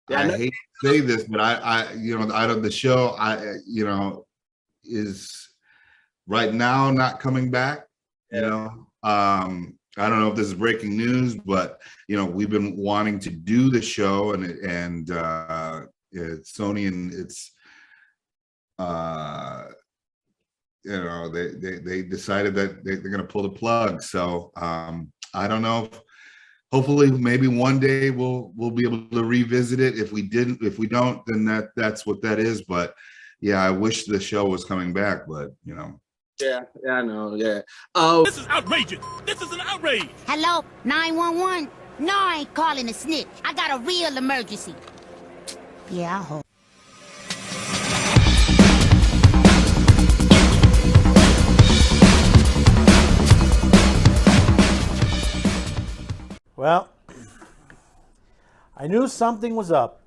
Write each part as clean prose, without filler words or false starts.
I hate to say this, but I out of the show, is right now not coming back. I don't know if this is breaking news, but we've been wanting to do the show, and Sony and it's they decided that they're going to pull the plug. So I don't know if hopefully maybe one day we'll be able to revisit it. If we don't, then that's what that is. But yeah, I wish the show was coming back, but Yeah, I know. Yeah. This is outrageous. This is an outrage. Hello, 911? No, I ain't calling a snitch. I got a real emergency. Yeah, I hope. Well, I knew something was up.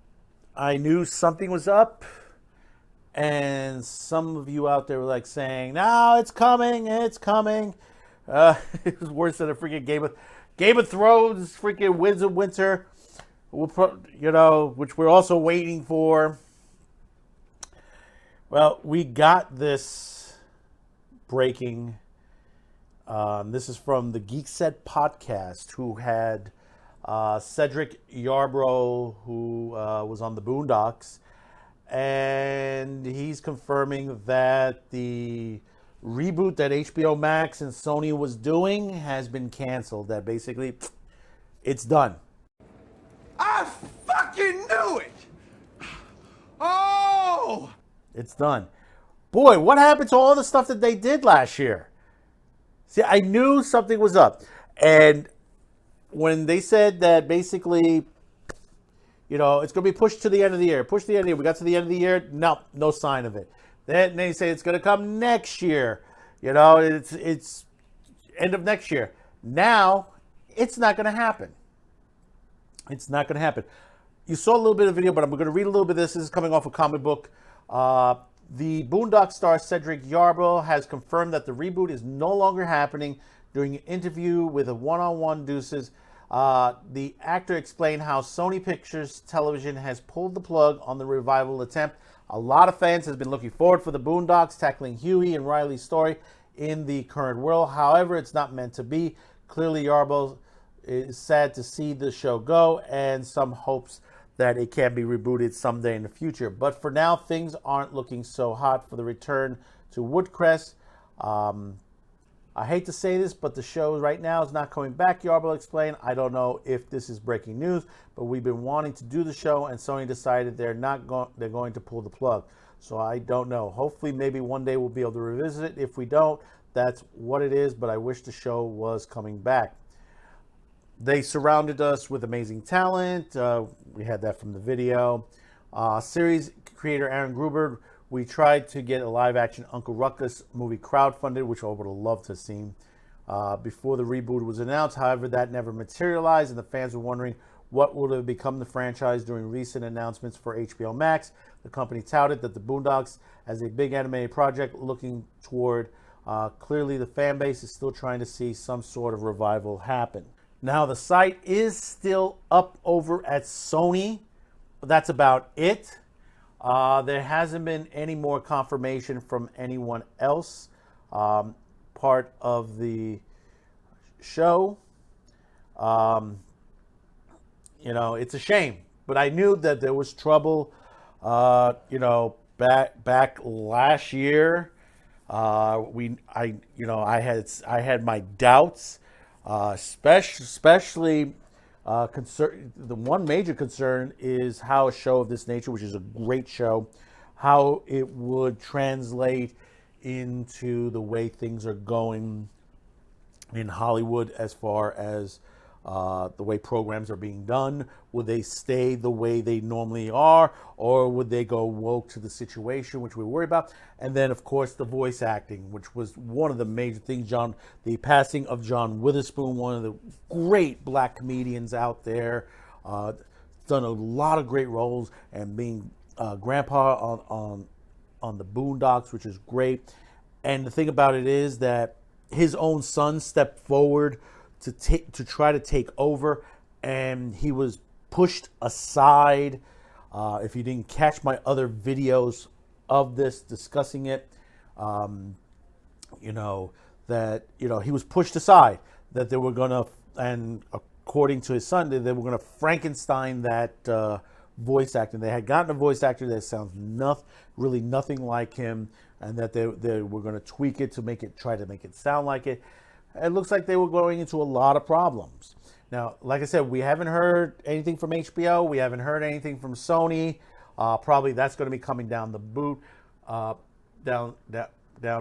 And some of you out there were like saying, "No, it's coming. It's coming." It was worse than a freaking Game of Thrones, freaking Winds of Winter, which we're also waiting for. Well, we got this breaking. This is from the Geekset Podcast, who had Cedric Yarbrough, who was on the Boondocks. And he's confirming that the reboot that Hbomax and Sony was doing has been canceled. That basically, it's done. I fucking knew it. Oh! It's done. Boy, what happened to all the stuff that they did last year? See, I knew something was up. And when they said that basically, it's going to be pushed to the end of the year. We got to the end of the year. No sign of it. Then they say it's going to come next year. It's end of next year. Now, it's not going to happen. It's not going to happen. You saw a little bit of video, but I'm going to read a little bit of this. This is coming off a comic book. The Boondocks star Cedric Yarbrough has confirmed that the reboot is no longer happening. During an interview with a one-on-one Deuces, the actor explained how Sony Pictures Television has pulled the plug on the revival attempt. A lot of fans have been looking forward for the Boondocks tackling Huey and Riley's story in the current world. However, it's not meant to be. Clearly, Yarbrough is sad to see the show go, and some hopes that it can be rebooted someday in the future. But for now, things aren't looking so hot for the return to Woodcrest. I hate to say this, but the show right now is not coming back, Yarbrough explained. I don't know if this is breaking news, but we've been wanting to do the show, and Sony decided they're going to pull the plug. So I don't know. Hopefully, maybe one day we'll be able to revisit it. If we don't, that's what it is, but I wish the show was coming back. They surrounded us with amazing talent. We had that from the video. Series creator Aaron Gruber, we tried to get a live-action Uncle Ruckus movie crowdfunded, which I would have loved to have seen before the reboot was announced. However, that never materialized, and the fans were wondering what would have become the franchise during recent announcements for HBO Max. The company touted that the Boondocks as a big animated project looking toward. Clearly, the fan base is still trying to see some sort of revival happen. Now, the site is still up over at Sony, but that's about it. There hasn't been any more confirmation from anyone else part of the show. It's a shame, but I knew that there was trouble. Back last year, I had my doubts, especially. The one major concern is how a show of this nature, which is a great show, how it would translate into the way things are going in Hollywood as far as the way programs are being done. Would they stay the way they normally are, or would they go woke to the situation, which we worry about? And then, of course, the voice acting, which was one of the major things. The passing of John Witherspoon, one of the great black comedians out there, done a lot of great roles, and being grandpa on the Boondocks, which is great. And the thing about it is that his own son stepped forward to try to take over, and he was pushed aside If you didn't catch my other videos of this discussing it, that he was pushed aside, that they were gonna, and according to his son, they were gonna Frankenstein that voice acting. They had gotten a voice actor that sounds really nothing like him, and that they were gonna tweak it to try to make it sound like it. It looks like they were going into a lot of problems. Now, like I said, we haven't heard anything from HBO. We haven't heard anything from Sony. Probably that's going to be coming down the boot, down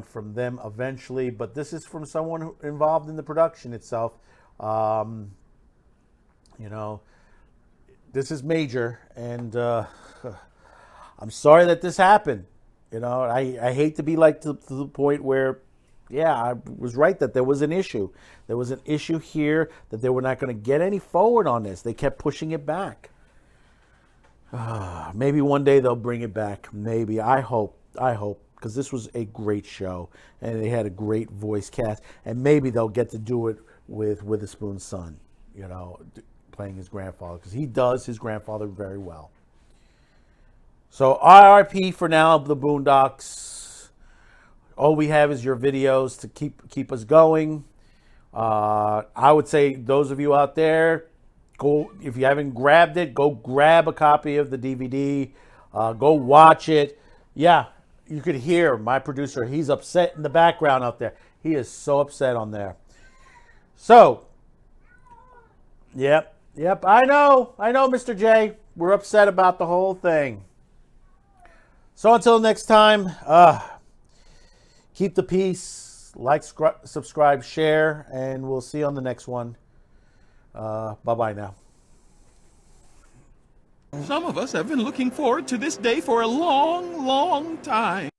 from them eventually. But this is from someone involved in the production itself. This is major, and I'm sorry that this happened. I hate to be like to the point where, yeah, I was right that there was an issue. There was an issue here that they were not going to get any forward on this. They kept pushing it back. Maybe one day they'll bring it back. Maybe. I hope. Because this was a great show. And they had a great voice cast. And maybe they'll get to do it with Witherspoon's son. Playing his grandfather. Because he does his grandfather very well. So RIP for now, the Boondocks. All we have is your videos to keep us going. I would say those of you out there, go, if you haven't grabbed it, go grab a copy of the DVD. Go watch it. Yeah, you could hear my producer. He's upset in the background out there. He is so upset on there. So, yep, I know, Mr. J. We're upset about the whole thing. So until next time, keep the peace, like, subscribe, share, and we'll see you on the next one. Bye-bye now. Some of us have been looking forward to this day for a long, long time.